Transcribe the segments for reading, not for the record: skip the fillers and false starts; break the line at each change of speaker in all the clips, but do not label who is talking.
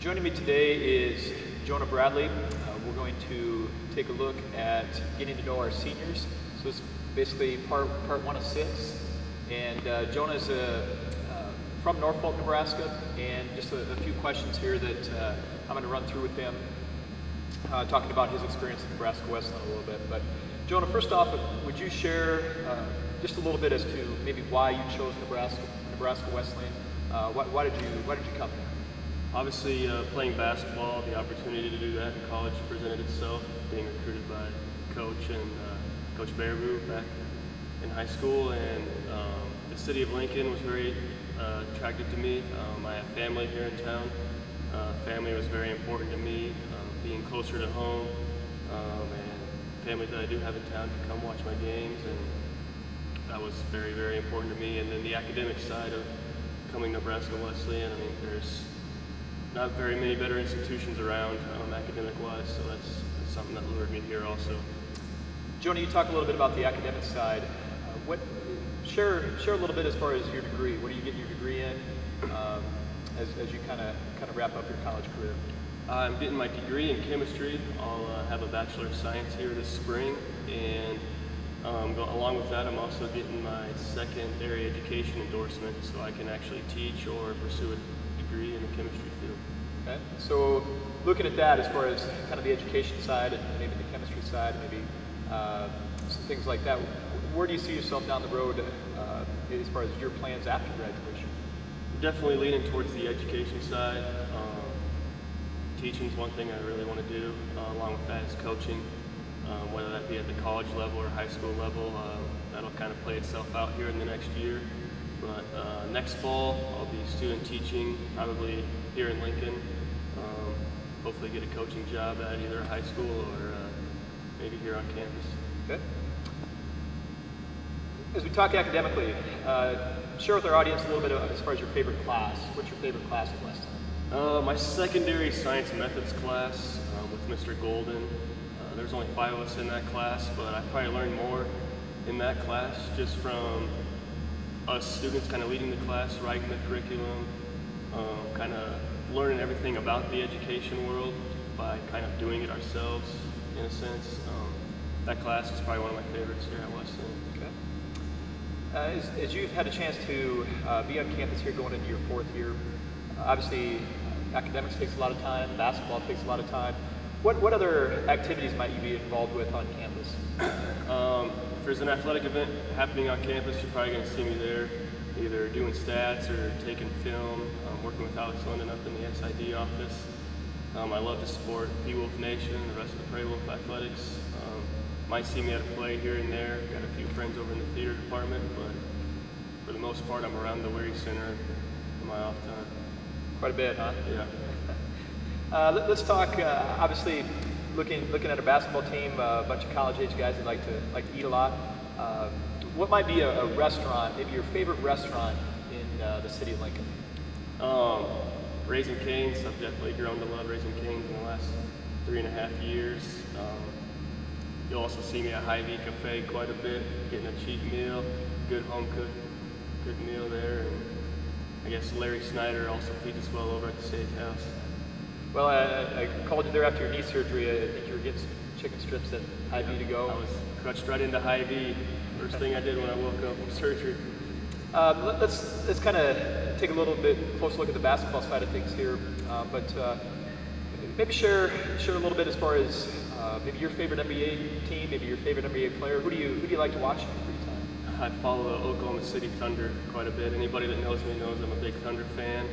Joining me today is Jonah Bradley. We're going to take a look at getting to know our seniors. So it's basically part one of 6. And Jonah is from Norfolk, Nebraska, and just a few questions here that I'm going to run through with him, talking about his experience in Nebraska Wesleyan a little bit. But Jonah, first off, would you share just a little bit as to maybe why you chose Nebraska Wesleyan? Why did you come here?
Obviously, playing basketball, the opportunity to do that in college presented itself, being recruited by Coach and Coach Baraboo back in high school, and the city of Lincoln was very attractive to me. I have family here in town. Family was very important to me, being closer to home, and family that I do have in town to come watch my games, and that was very, very important to me. And then the academic side of coming to Nebraska Wesleyan, I mean, there's not very many better institutions around academic-wise, so that's something that lured me here also.
Jonah, you talk a little bit about the academic side. Share a little bit as far as your degree. What are you getting your degree in as you kind of wrap up your college career?
I'm getting my degree in chemistry. I'll have a Bachelor of Science here this spring, and along with that, I'm also getting my secondary education endorsement, so I can actually teach or pursue a degree in the chemistry field.
Okay, so looking at that as far as kind of the education side and maybe the chemistry side, maybe some things like that, where do you see yourself down the road as far as your plans after graduation?
Definitely leaning towards the education side. Teaching is one thing I really want to do. Along with that is coaching, whether that be at the college level or high school level. That'll kind of play itself out here in the next year. But next fall, I'll be student teaching, probably here in Lincoln. Hopefully get a coaching job at either a high school or maybe here on campus.
Okay. As we talk academically, share with our audience a little bit as far as your favorite class. What's your favorite class at Wesleyan?
My secondary science methods class with Mr. Golden. There's only 5 of us in that class, but I probably learned more in that class just from us students kind of leading the class, writing the curriculum, kind of learning everything about the education world by kind of doing it ourselves, in a sense. That class is probably one of my favorites here at Wesleyan.
Okay. As you've had a chance to be on campus here going into your 4th year, obviously academics takes a lot of time, basketball takes a lot of time. What other activities might you be involved with on campus?
If there's an athletic event happening on campus, you're probably going to see me there, either doing stats or taking film, working with Alex London up in the SID office. I love to support P-Wolf Nation and the rest of the Prairie Wolf Athletics. Might see me at a play here and there. Got a few friends over in the theater department, but for the most part, I'm around the Weary Center in my off time.
Quite a bit, huh?
Yeah.
Let's talk. Obviously, looking at a basketball team, a bunch of college-age guys that like to eat a lot. What might be a restaurant, maybe your favorite restaurant in the city of Lincoln?
Raising Cane's. I've definitely grown to love Raising Cane's in the last 3.5 years. You'll also see me at Hy-Vee Cafe quite a bit, getting a cheap meal, good home cooked meal there, and I guess Larry Snyder also feeds us well over at the steakhouse.
Well, I called you there after your knee surgery. I think you were getting some chicken strips at Hy-Vee to go.
I was crutched right into Hy-Vee. First thing I did when I woke up from surgery.
Let's kind of take a little bit close look at the basketball side of things here, but maybe share a little bit as far as maybe your favorite NBA team, maybe your favorite NBA player. Who do you like to watch in your free time?
I follow the Oklahoma City Thunder quite a bit. Anybody that knows me knows I'm a big Thunder fan.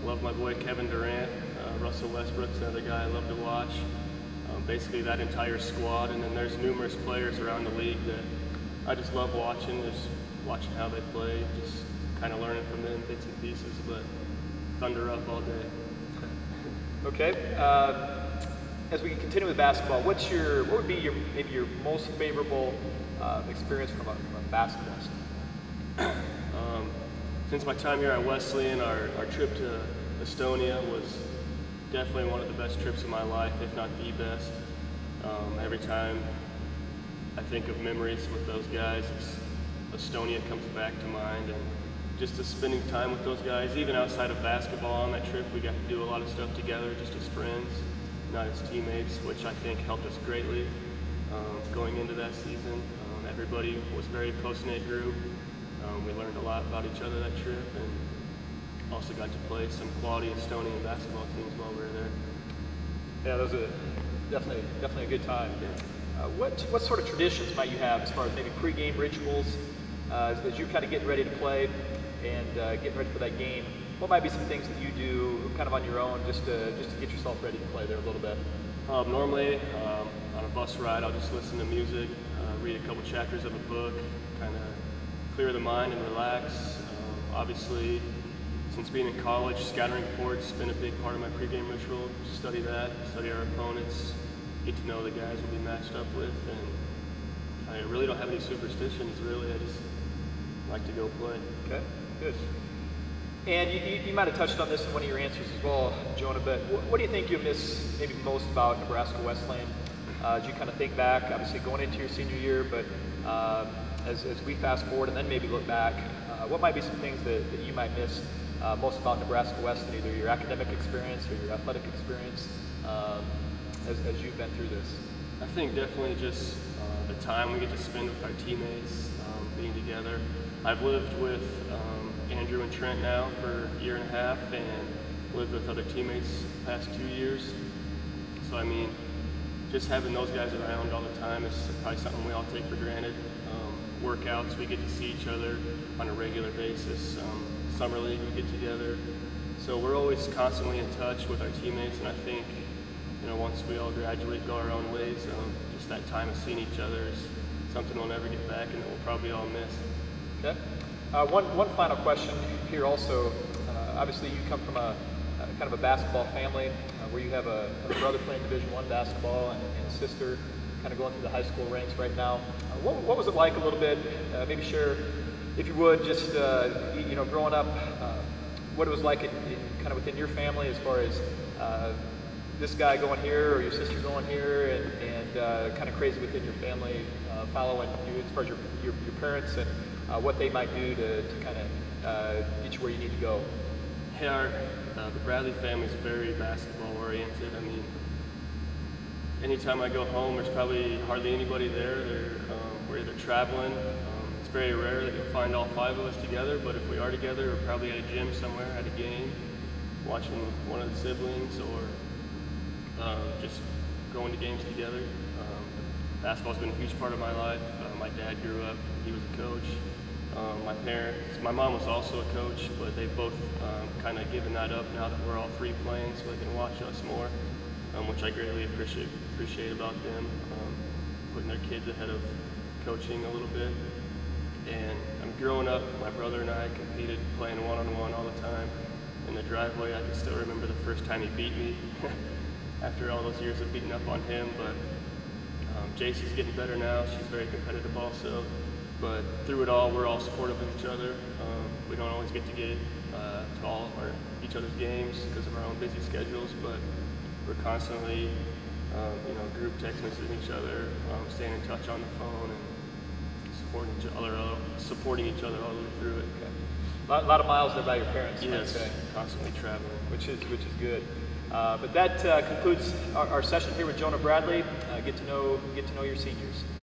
Love my boy Kevin Durant. Russell Westbrook's another guy I love to watch. Basically that entire squad, and then there's numerous players around the league that I just love watching, just watching how they play, just kind of learning from them bits and pieces, but Thunder up all day.
Okay. As we continue with basketball, what would be maybe your most favorable experience from a basketball standpoint?
Since my time here at Wesleyan, our trip to Estonia was definitely one of the best trips of my life, if not the best. Every time I think of memories with those guys, Estonia comes back to mind, and just spending time with those guys. Even outside of basketball on that trip, we got to do a lot of stuff together, just as friends, not as teammates, which I think helped us greatly going into that season. Everybody was a very close-knit group. We learned a lot about each other that trip, and also got to play some quality Estonian basketball teams while we were there.
Yeah, that was definitely a good time.
Yeah.
What sort of traditions might you have as far as maybe pregame rituals as you kind of getting ready to play and getting ready for that game? What might be some things that you do kind of on your own just to get yourself ready to play there a little bit?
Normally, on a bus ride, I'll just listen to music, read a couple chapters of a book, kind of clear the mind and relax. Obviously, since being in college, scattering reports has been a big part of my pregame ritual. Study that, study our opponents, get to know the guys we'll be matched up with, and I really don't have any superstitions, really. I just like to go play.
Okay, good. And you might have touched on this in one of your answers as well, Jonah, but what do you think you miss maybe most about Nebraska Wesleyan? As you kind of think back, obviously going into your senior year, but as we fast forward and then maybe look back, what might be some things that you might miss most about Nebraska Wesleyan, either your academic experience or your athletic experience as you've been through this?
I think definitely just the time we get to spend with our teammates, being together. I've lived with Andrew and Trent now for a year and a half, and lived with other teammates the past 2 years. So I mean, just having those guys around all the time is probably something we all take for granted. Workouts, we get to see each other on a regular basis. Summer league, we get together. So we're always constantly in touch with our teammates, and I think, you know, once we all graduate, go our own ways, just that time of seeing each other is something we'll never get back and that we'll probably all miss.
Okay. One final question here also. Obviously you come from a kind of a basketball family where you have a brother playing Division I basketball and a sister kind of going through the high school ranks right now. What was it like a little bit? Maybe share, if you would, just you know, growing up, what it was like in kind of within your family as far as this guy going here or your sister going here, and kind of crazy within your family following you as far as your parents and what they might do to kind of get you where you need to go.
Yeah, the Bradley family is very basketball oriented. I mean, anytime I go home, there's probably hardly anybody there. We're either traveling. It's very rare that you'll find all 5 of us together, but if we are together, we're probably at a gym somewhere, at a game, watching one of the siblings, or just going to games together. Basketball's been a huge part of my life. My dad grew up, he was a coach. My parents, my mom was also a coach, but they've both kind of given that up now that we're all 3 playing, so they can watch us more, which I greatly appreciate about them, putting their kids ahead of coaching a little bit. And growing up, my brother and I competed playing one-on-one all the time. In the driveway, I can still remember the first time he beat me after all those years of beating up on him. But Jason's getting better now. She's very competitive also. But through it all, we're all supportive of each other. We don't always get to get to all of each other's games because of our own busy schedules, but we're constantly, you know, group text messaging each other, staying in touch on the phone, and supporting each other all the way through it.
Okay. A lot of miles there by your parents.
Yes, constantly traveling,
which is good. But that concludes our session here with Jonah Bradley. Get to know your seniors.